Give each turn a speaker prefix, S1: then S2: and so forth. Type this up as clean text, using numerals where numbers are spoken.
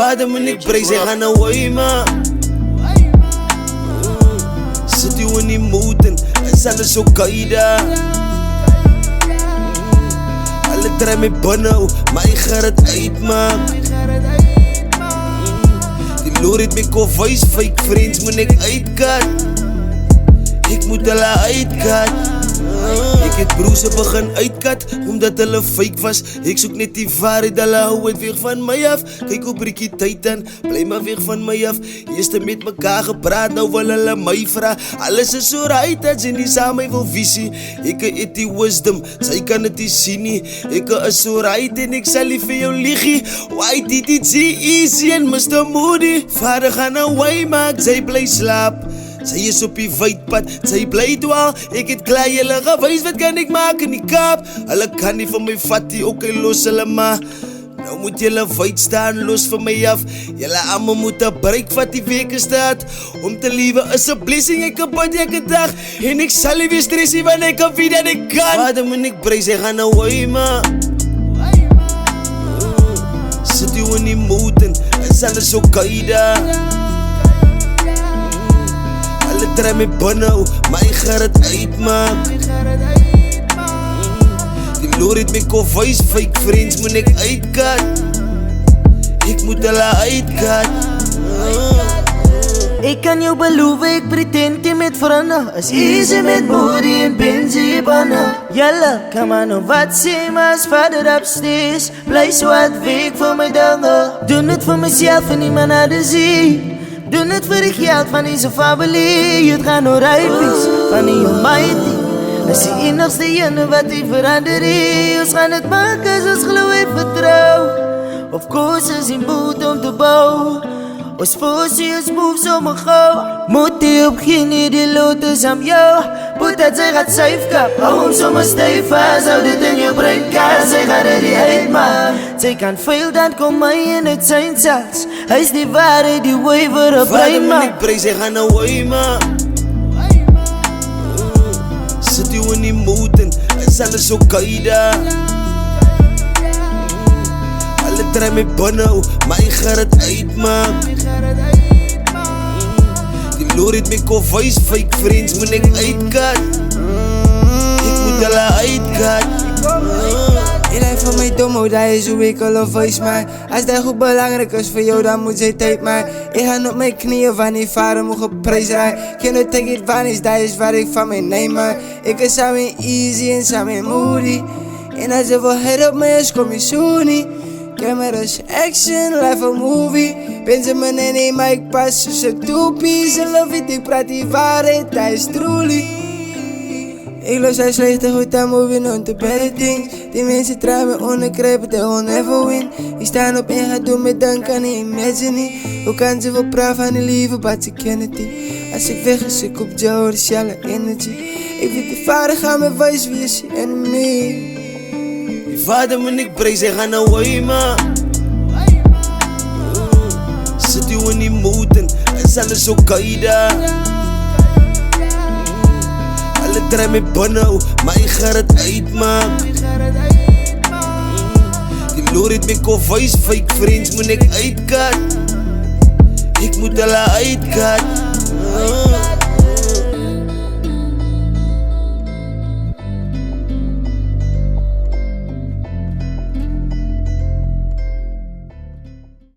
S1: vader moet ik prijs, hij gaan away man. Zit u in die moed en is alles zo kaida. Alle draai me binnen, maar ik ga het uitmaak. Die loer het me koffijs, fake friends moet ik uitkat. Ik moet hulle uitkat. Ik het broers begin uitkat, omdat hulle fake was. Ik zoek net die waarheid, hulle hou het weg van my af. Kijk hoe briekie tyd aan, bly maar weg van my af. Eerst met mekaar gepraat, nou wil hulle my vra. Alles is so right, dat sy nie saam my wil visie. Ek het die wisdom, sy kan het nie sien nie. Ek is so right en ek sal nie vir jou liegie. Why did it see easy en Mr. Moody? Vader gaan away, maak sy bly slaap. Sy is op die weidpad, sy bly dwaal. Ek het klaar julle gewys, wat kan ek maak in die Kaap? Hulle kan nie van my vat die, ok los hulle maar. Nou moet julle wyd staan, los vir my af. Julle allemaal moet een break vat die weke staat. Om te liewe is een blessing, ek bid elke dag. En ek sal nie weer stressie, want ek kan wie dat ek kan. Vader moet ek prijs, hy gaan away man. Sit u in die moed en is alles so kaida. Alle draai me binnen, maar ik ga het uitmaak. Die loer het me koffijs, fake friends moet ik uitkat. Ik moet hulle uitkat.
S2: Ik kan jou beloven, ik pretend niet met vrienden. Is easy met Moody en Benji bannen. Jelle, kan maar nog wat zien, maar als vader upstairs. Blijf zo uit weg voor mijn dingen. Doe het voor mezelf en niemand naar de zee. Doe het voor het geld van deze familie. Het gaat nog uitwees van die almighty. Dat is de enigste ene wat die verandering. Ons gaan het maken zoals geloof en vertrouw. Of koos in boet om te bouwen. Ons forsie ons moves om een gauw. Moet die op geen die lotus aan jou. Boet dat zij gaat safekap. Hou hem zomaar stijf vast. Hou dit in je brein kaas. Zij gaat er niet uitmaken. Zij kan veel, dan kom mij in het zijn zelfs. Hij is die waarheid, die waver op brein man.
S1: Vader moet ik prijs, hij gaan away man. Zit u in die moed en is alles zo kaida. Alle draai me binnen, maar ik ga het uitmaak. Die loer het me koffijs, fake friends moet ik uitkat. Ik moet hulle uitkat.
S3: Je lijkt van mij dom, hoe dat is hoe ik al voice maar. Als dat goed belangrijk is voor jou, dan moet zij tijd maar. Ik ga op mijn knieën van die vader mogen prijzen. Geen no take it vanish, dat is waar ik van mij neem maar. Ik is samen easy en samen moody. En als je wil head op mij is, kom je zo niet. Cameras, action, live a movie. Benjamin en die mic pas tussen toepies. En love it, ik praat die waarheid, dat is truly. Ik los hij slechte goed, I'm moving on to better things. Die mensen draaien me onderkruipen, they will never win. Ik sta op en ga doen met dank aan die imagine. Hoe kan ze wel praten van die liefde, but ze kennen het niet. Als ik weg is, ik op jou, de shelle energy. Ik weet die vader gaat me wijs, wie is je enemy?
S1: Die vader moet ik prijs, hij gaan away man. Zit u in die moed en is alles zo kaida. Alle draai me binnen, maar ik ga het uitmaak. Die loer het me koffijs, fake friends moet ik uitkat. Ik moet hulle uitkat.